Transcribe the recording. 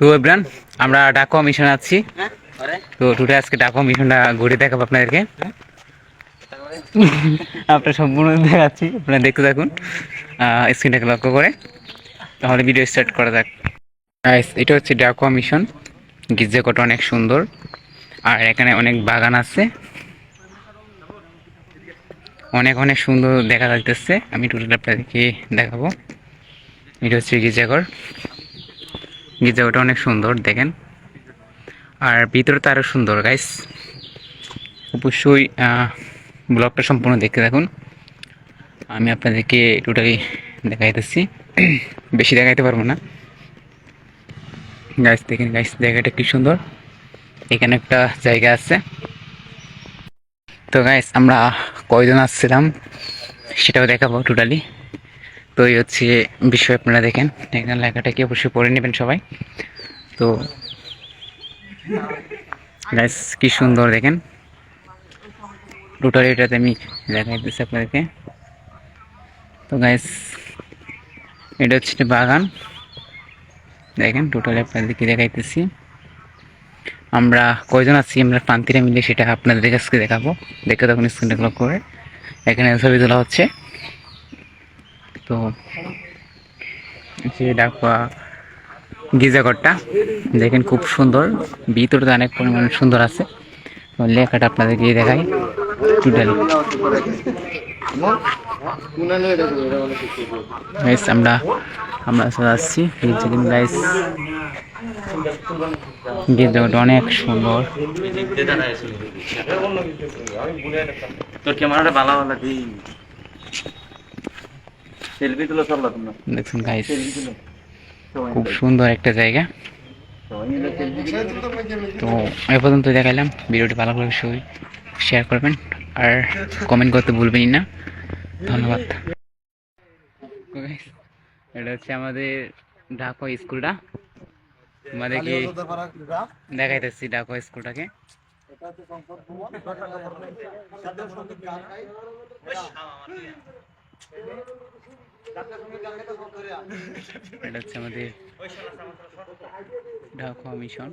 তো এব্রান আমরা ডাকো মিশন আছি। তো টুডে আজকে ডাকো মিশনটা ঘুরে দেখাবো আপনাদেরকে। আপনার সম্পূর্ণ দেখাচ্ছি, আপনারা দেখতে থাকুন স্ক্রিনটাকে লক্ষ্য করে। তাহলে ভিডিও স্টার্ট করা যাক। এটা হচ্ছে ডাকো মিশন। গির্জাঘরটা অনেক সুন্দর, আর এখানে অনেক বাগান আছে, অনেক অনেক সুন্দর দেখা যাইতেছে। আমি টোটাল আপনাদেরকে দেখাবো। এটা হচ্ছে গির্জাঘর। গির্জাঘরটা অনেক সুন্দর দেখেন, আর ভিতরে তো আরো সুন্দর গাইস। অবশ্যই ব্লগটা সম্পূর্ণ দেখতে থাকুন। আমি আপনাদেরকে টোটালি দেখাইতেছি, বেশি দেখাইতে পারবো না। গাইস দেখেন, গাইস জায়গাটা কি সুন্দর। এখানে একটা জায়গা আছে। তো গাইস আমরা কয়জন আসছিলাম সেটাও দেখাবো টোটালি। তো এই হচ্ছে বিষয়, আপনারা দেখেন এখানে লেখাটা কি অবশ্যই পড়ে নেবেন সবাই। তো গাইস কি সুন্দর দেখেন, টোটালি এটাতে আমি দেখাই দিচ্ছি আপনাদেরকে। তো গাইস এটা হচ্ছে বাগান, দেখেন টোটালি আপনাদেরকে দেখাইতেছি। আমরা কয়জন আছি আমরা প্রান্তিরা মিলে সেটা আপনাদের কাছে দেখাবো। দেখে তখন স্ক্রিনটা ক্লিক করে এখানে ছবি তোলা হচ্ছে। তো যে ডাকুয়া গির্জাঘরটা দেখেন খুব সুন্দর, ভিতরটা অনেক পরিমাণে সুন্দর আছে। তো লেখাটা আপনাদেরকে দেখাই টোটালি। গাইস আমরা আমরা চলে আসছি গাইস। গির্জাঘরটা অনেক সুন্দর। তোর ক্যামেরাটা ভালো ভালো দি সেলফি তুলো চল তোমরা দেখছেন গাইস, খুব সুন্দর একটা জায়গা। তো এই পর্যন্ত দেখাইলাম। ভিডিওটি ভালো লাগলে অবশ্যই শেয়ার করবেন আর কমেন্ট করতে ভুলবেন না। ধন্যবাদ। এটা হচ্ছে আমাদের ঢাকা স্কুলটা, আমাদেরকে দেখাইতেছি ঢাকা স্কুলটাকে। এটা হচ্ছে আমাদের ঢাকা মিশন।